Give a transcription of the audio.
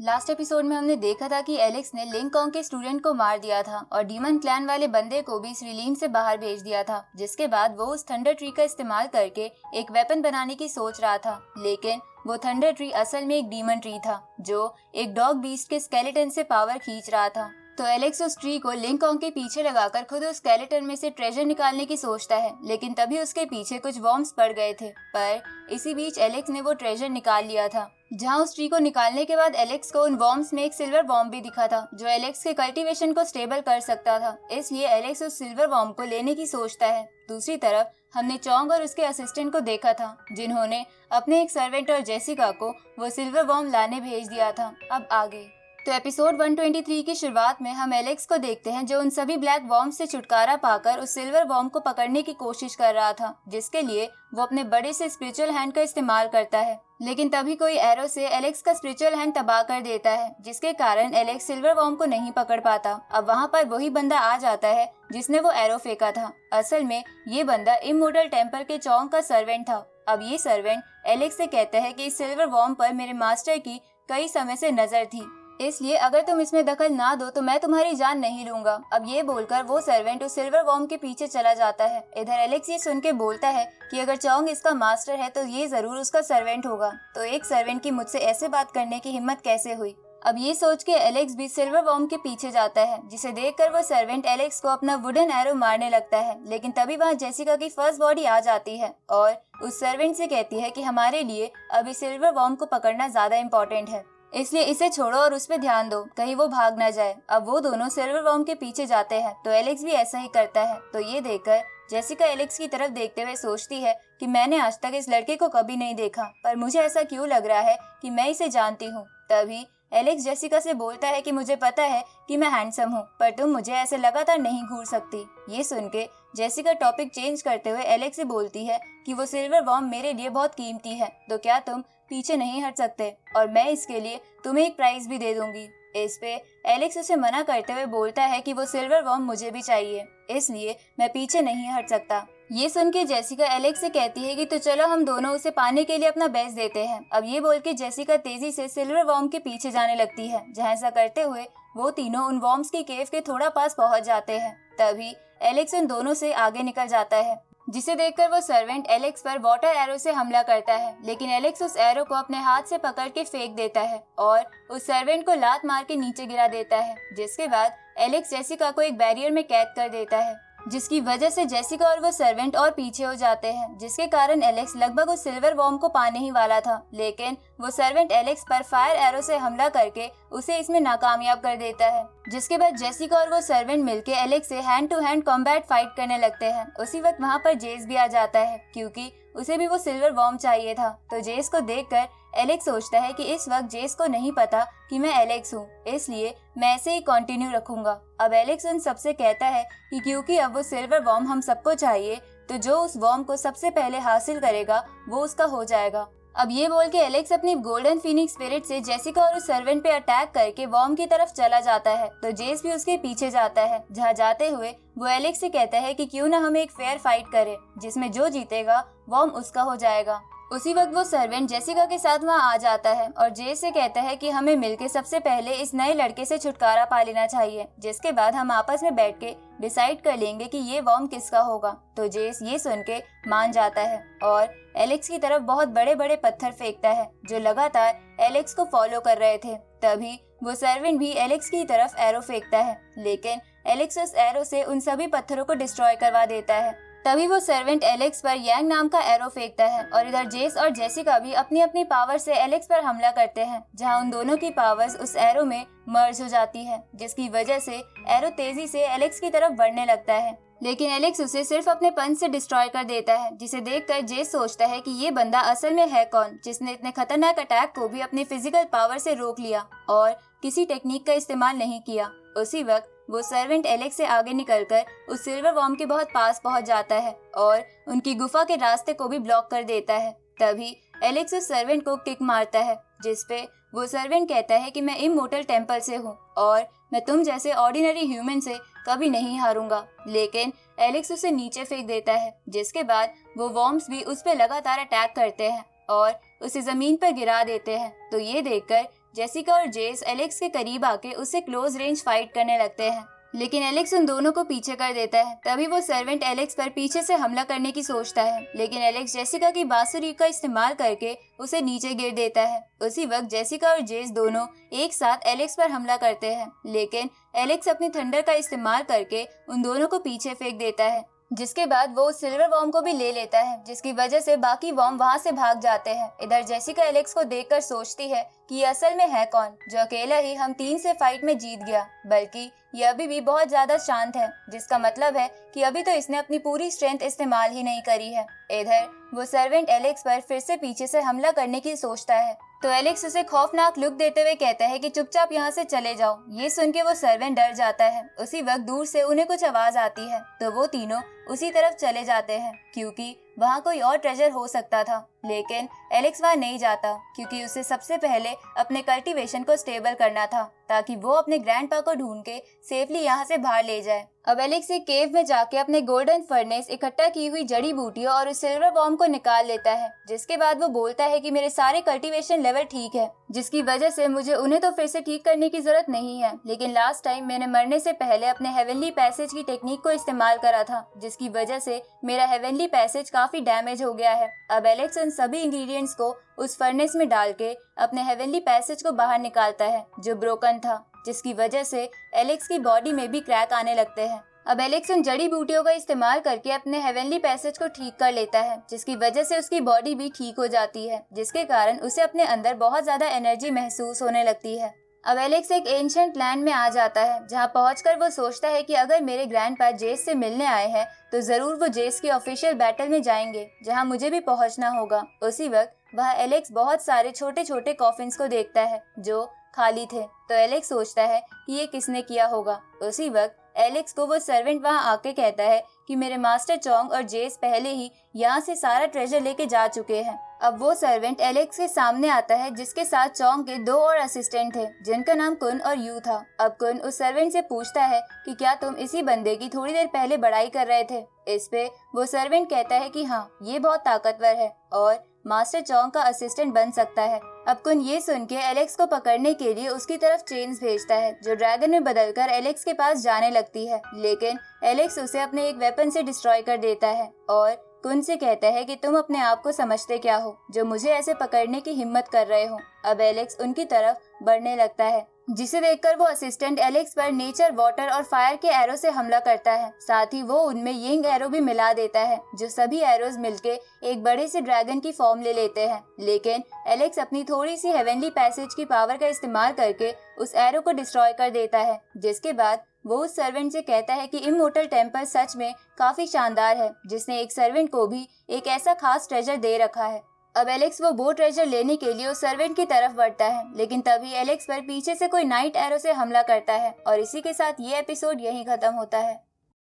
Last episode में हमने देखा था कि एलेक्स ने लिंग कॉन्ग के स्टूडेंट को मार दिया था और डीमन क्लैन वाले बंदे को भी इस रिलीम से बाहर भेज दिया था, जिसके बाद वो उस थंडर ट्री का इस्तेमाल करके एक वेपन बनाने की सोच रहा था। लेकिन वो थंडर ट्री असल में एक डीमन ट्री था जो एक डॉग बीस्ट के स्केलेटन से पावर खींच रहा था। तो एलेक्स उस ट्री को लिंग कॉन्ग के पीछे लगाकर खुद उस स्केलेटन में से ट्रेजर निकालने की सोचता है, लेकिन तभी उसके पीछे कुछ वॉर्म्स पड़ गए थे। पर इसी बीच एलेक्स ने वो ट्रेजर निकाल लिया था। जहां उस ट्री को निकालने के बाद एलेक्स को उन वॉर्म्स में एक सिल्वर वॉर्म भी दिखा था जो एलेक्स के कल्टीवेशन को स्टेबल कर सकता था। इसलिए एलेक्स उस सिल्वर वॉर्म को लेने की सोचता है। दूसरी तरफ हमने चोंग और उसके असिस्टेंट को देखा था जिन्होंने अपने एक सर्वेंट और जेसिका को वो सिल्वर वॉर्म लाने भेज दिया था। अब आगे तो एपिसोड 123 की शुरुआत में हम एलेक्स को देखते हैं जो उन सभी ब्लैक वॉर्म्स से छुटकारा पाकर उस सिल्वर वॉर्म को पकड़ने की कोशिश कर रहा था, जिसके लिए वो अपने बड़े से स्पिरिचुअल हैंड का इस्तेमाल करता है। लेकिन तभी कोई एरो से एलेक्स का स्पिरिचुअल हैंड तबाह कर देता है, जिसके कारण एलेक्स सिल्वर वॉर्म को नहीं पकड़ पाता। अब वहाँ पर वही बंदा आ जाता है जिसने वो एरो फेंका था। असल में ये बंदा इमोर्टल टेम्पल के चोंग का सर्वेंट था। अब ये सर्वेंट एलेक्स से कहता है कि इस सिल्वर वॉर्म पर मेरे मास्टर की कई समय से नजर थी, इसलिए अगर तुम इसमें दखल ना दो तो मैं तुम्हारी जान नहीं लूंगा। अब ये बोलकर वो सर्वेंट उस सिल्वर वॉर्म के पीछे चला जाता है। इधर एलेक्स ये सुन के बोलता है कि अगर चोंग इसका मास्टर है तो ये जरूर उसका सर्वेंट होगा। तो एक सर्वेंट की मुझसे ऐसे बात करने की हिम्मत कैसे हुई। अब ये सोच के एलेक्स भी सिल्वर वॉर्म के पीछे जाता है, जिसे देखकर वो सर्वेंट एलेक्स को अपना वुडन एरो मारने लगता है। लेकिन तभी वहाँ जेसिका की फर्स्ट बॉडी आ जाती है और उस सर्वेंट से कहती है कि हमारे लिए अभी सिल्वर वॉर्म को पकड़ना ज्यादा इम्पोर्टेंट है, इसलिए इसे छोड़ो और उस पे ध्यान दो, कहीं वो भाग ना जाए। अब वो दोनों सिल्वर वॉर्म के पीछे जाते हैं तो एलेक्स भी ऐसा ही करता है। तो ये देखकर जेसिका एलेक्स की तरफ देखते हुए सोचती है कि मैंने आज तक इस लड़के को कभी नहीं देखा, पर मुझे ऐसा क्यों लग रहा है कि मैं इसे जानती हूँ। तभी एलेक्स जेसिका से बोलता है कि मुझे पता है कि मैं हैंडसम हूँ, पर तुम मुझे ऐसे लगातार नहीं घूर सकती। ये सुन के जेसिका टॉपिक चेंज करते हुए एलेक्स से बोलती है कि वो सिल्वर वॉर्म मेरे लिए बहुत कीमती है, तो क्या तुम पीछे नहीं हट सकते, और मैं इसके लिए तुम्हें एक प्राइज भी दे दूंगी। इस पे एलेक्स उसे मना करते हुए बोलता है कि वो सिल्वर वॉर्म मुझे भी चाहिए, इसलिए मैं पीछे नहीं हट सकता। ये सुन के जेसिका एलेक्स से कहती है कि तो चलो हम दोनों उसे पाने के लिए अपना बेस्ट देते हैं। अब ये बोल के जेसिका तेजी से सिल्वर वॉर्म के पीछे जाने लगती है, जहाँ ऐसा करते हुए वो तीनों उन वॉर्म्स की केव के थोड़ा पास पहुंच जाते हैं। तभी एलेक्स उन दोनों से आगे निकल जाता है, जिसे देखकर वो सर्वेंट एलेक्स पर वाटर एरो से हमला करता है। लेकिन एलेक्स उस एरो को अपने हाथ से पकड़ के फेंक देता है और उस सर्वेंट को लात मार के नीचे गिरा देता है, जिसके बाद एलेक्स जेसिका को एक बैरियर में कैद कर देता है, जिसकी वजह से जेसिका और वो सर्वेंट और पीछे हो जाते हैं, जिसके कारण एलेक्स लगभग उस सिल्वर वॉर्म को पाने ही वाला था। लेकिन वो सर्वेंट एलेक्स पर फायर एरो से हमला करके उसे इसमें नाकामयाब कर देता है, जिसके बाद जेसिका और वो सर्वेंट मिलके एलेक्स से hand to hand combat fight करने लगते हैं। उसी वक्त वहाँ पर जेस भी आ जाता है, क्योंकि उसे भी वो सिल्वर वॉर्म चाहिए था। तो जेस को देखकर एलेक्स सोचता है कि इस वक्त जेस को नहीं पता कि मैं एलेक्स हूँ, इसलिए मैं ऐसे ही कंटिन्यू रखूंगा। अब एलेक्स उन सबसे कहता है कि क्योंकि अब वो सिल्वर वॉर्म हम सबको चाहिए, तो जो उस वॉर्म को सबसे पहले हासिल करेगा वो उसका हो जाएगा। अब ये बोल के एलेक्स अपनी गोल्डन फीनिक्स स्पिरिट से जेसिका और उस सर्वेंट पे अटैक करके वॉर्म की तरफ चला जाता है। तो जेस भी उसके पीछे जाता है, जहाँ जाते हुए वो एलेक्स से कहता है कि क्यों ना हम एक फेयर फाइट करें, जिसमें जो जीतेगा वॉर्म उसका हो जाएगा। उसी वक्त वो सर्वेंट जेसिका के साथ वहाँ आ जाता है और जेस से कहता है कि हमें मिलके सबसे पहले इस नए लड़के से छुटकारा पा लेना चाहिए, जिसके बाद हम आपस में बैठ के डिसाइड कर लेंगे कि ये वॉर्म किसका होगा। तो जेस ये सुन के मान जाता है और एलेक्स की तरफ बहुत बड़े बड़े पत्थर फेंकता है जो लगातार एलेक्स को फॉलो कर रहे थे। तभी वो सर्वेंट भी एलेक्स की तरफ एरो फेंकता है, लेकिन एलेक्स उस एरो से उन सभी पत्थरों को डिस्ट्रॉय करवा देता है। तभी वो सर्वेंट एलेक्स पर यांग नाम का एरो फेंकता है और इधर जेस और जेसिका भी अपनी अपनी पावर से एलेक्स पर हमला करते हैं, जहां उन दोनों की पावर्स उस एरो में मर्ज हो जाती है, जिसकी वजह से एरो तेजी से एलेक्स की तरफ बढ़ने लगता है। लेकिन एलेक्स उसे सिर्फ अपने पंच से डिस्ट्रॉय कर देता है, जिसे देखकर जेस सोचता है कि ये बंदा असल में है कौन, जिसने इतने खतरनाक अटैक को भी अपनी फिजिकल पावर से रोक लिया और किसी टेक्निक का इस्तेमाल नहीं किया। उसी वक्त वो सर्वेंट एलेक्स से आगे निकलकर उस सिल्वर वॉर्म के बहुत पास पहुंच जाता है और उनकी गुफा के रास्ते को भी ब्लॉक कर देता है। तभी एलेक्स उस सर्वेंट को किक मारता है, जिसपे वो सर्वेंट कहता है कि मैं इमोर्टल टेम्पल से हूँ और मैं तुम जैसे ऑर्डिनरी ह्यूमन से कभी नहीं हारूंगा। लेकिन एलेक्स उसे नीचे फेंक देता है, जिसके बाद वो वॉर्म्स भी उस पे लगातार अटैक करते हैं और उसे जमीन पर गिरा देते हैं। तो ये देखकर जेसिका और जेस एलेक्स के करीब आके उससे क्लोज रेंज फाइट करने लगते हैं, लेकिन एलेक्स उन दोनों को पीछे कर देता है। तभी वो सर्वेंट एलेक्स पर पीछे से हमला करने की सोचता है, लेकिन एलेक्स जेसिका की बांसुरी का इस्तेमाल करके उसे नीचे गिर देता है। उसी वक्त जेसिका और जेस दोनों एक साथ एलेक्स पर हमला करते हैं, लेकिन एलेक्स अपनी थंडर का इस्तेमाल करके उन दोनों को पीछे फेंक देता है, जिसके बाद वो सिल्वर वॉर्म को भी ले लेता है, जिसकी वजह से बाकी वॉर्म वहां से भाग जाते हैं। इधर जेसिका एलेक्स को देखकर सोचती है कि ये असल में है कौन जो अकेला ही हम 3 से फाइट में जीत गया, बल्कि ये अभी भी बहुत ज्यादा शांत है, जिसका मतलब है कि अभी तो इसने अपनी पूरी स्ट्रेंथ इस्तेमाल ही नहीं करी है। इधर वो सर्वेंट एलेक्स पर फिर से पीछे से हमला करने की सोचता है, तो एलेक्स उसे खौफनाक लुक देते हुए कहता है कि चुपचाप यहाँ से चले जाओ। ये सुन के वो सर्वेंट डर जाता है। उसी वक्त दूर से उन्हें कुछ आवाज आती है, तो वो तीनों उसी तरफ चले जाते हैं, क्योंकि वहाँ कोई और ट्रेजर हो सकता था। लेकिन एलेक्स वहाँ नहीं जाता, क्योंकि उसे सबसे पहले अपने कल्टीवेशन को स्टेबल करना था, ताकि वो अपने ग्रैंडपा को ढूंढ के सेफली यहाँ से बाहर ले जाए। अब एलेक्स एक केव में जाके अपने गोल्डन फर्नेस इकट्ठा की हुई जड़ी बूटियों और उस सिल्वर बॉम्ब को निकाल लेता है, जिसके बाद वो बोलता है कि मेरे सारे कल्टीवेशन लेवल ठीक है, जिसकी वजह से मुझे उन्हें तो फिर से ठीक करने की जरूरत नहीं है। लेकिन लास्ट टाइम मैंने मरने से पहले अपने हेवनली पैसेज की टेक्निक को इस्तेमाल करा था, जिसकी वजह से मेरा हेवनली पैसेज काफी डैमेज हो गया है। अब एलेक्स उन सभी इंग्रेडिएंट्स को उस फर्नेस में डाल के अपने हेवनली पैसेज को बाहर निकालता है, जो ब्रोकन था, जिसकी वजह से एलेक्स की बॉडी में भी क्रैक आने लगते हैं। अब एलेक्स उन जड़ी बूटियों का इस्तेमाल करके अपने हेवनली पैसेज को ठीक कर लेता है, जिसकी वजह से उसकी बॉडी भी ठीक हो जाती है, जिसके कारण उसे अपने अंदर बहुत ज्यादा एनर्जी महसूस होने लगती है। अब एलेक्स एक एंशिएंट लैंड में आ जाता है, जहां पहुंचकर वो सोचता है कि अगर मेरे ग्रैंडपा जेस से मिलने आए हैं तो जरूर वो जेस की ऑफिशियल बैटल में जाएंगे, जहां मुझे भी पहुंचना होगा। उसी वक्त वह एलेक्स बहुत सारे छोटे छोटे कॉफिन्स को देखता है जो खाली थे, तो एलेक्स सोचता है कि ये किसने किया होगा। उसी वक्त एलेक्स को वो सर्वेंट वहां आके कहता है कि मेरे मास्टर चोंग और जेस पहले ही यहाँ से सारा ट्रेजर लेके जा चुके हैं। अब वो सर्वेंट एलेक्स के सामने आता है, जिसके साथ चोंग के 2 और असिस्टेंट थे, जिनका नाम कुन और यू था। अब कुन उस सर्वेंट से पूछता है कि क्या तुम इसी बंदे की थोड़ी देर पहले बड़ाई कर रहे थे। इस पे वो सर्वेंट कहता है कि हाँ, ये बहुत ताकतवर है और मास्टर चोंग का असिस्टेंट बन सकता है। अब कुन ये सुन के एलेक्स को पकड़ने के लिए उसकी तरफ चेन्स भेजता है, जो ड्रैगन में बदलकर एलेक्स के पास जाने लगती है, लेकिन एलेक्स उसे अपने एक वेपन से डिस्ट्रॉय कर देता है और कुन से कहता है कि तुम अपने आप को समझते क्या हो, जो मुझे ऐसे पकड़ने की हिम्मत कर रहे हो। अब एलेक्स उनकी तरफ बढ़ने लगता है, जिसे देखकर वो असिस्टेंट एलेक्स पर नेचर, वाटर और फायर के एरो से हमला करता है। साथ ही वो उनमें यिंग एरो भी मिला देता है, जो सभी एरोज मिलके एक बड़े से ड्रैगन की फॉर्म ले लेते हैं। लेकिन एलेक्स अपनी थोड़ी सी हेवनली पैसेज की पावर का इस्तेमाल करके उस एरो को डिस्ट्रॉय कर देता है, जिसके बाद वो उस सर्वेंट से कहता है कि इमोर्टल टेम्पल सच में काफी शानदार है, जिसने एक सर्वेंट को भी एक ऐसा खास ट्रेजर दे रखा है। अब एलेक्स वो ट्रेजर लेने के लिए उस सर्वेंट की तरफ बढ़ता है, लेकिन तभी एलेक्स पर पीछे से कोई नाइट एरो से हमला करता है और इसी के साथ ये एपिसोड यहीं खत्म होता है।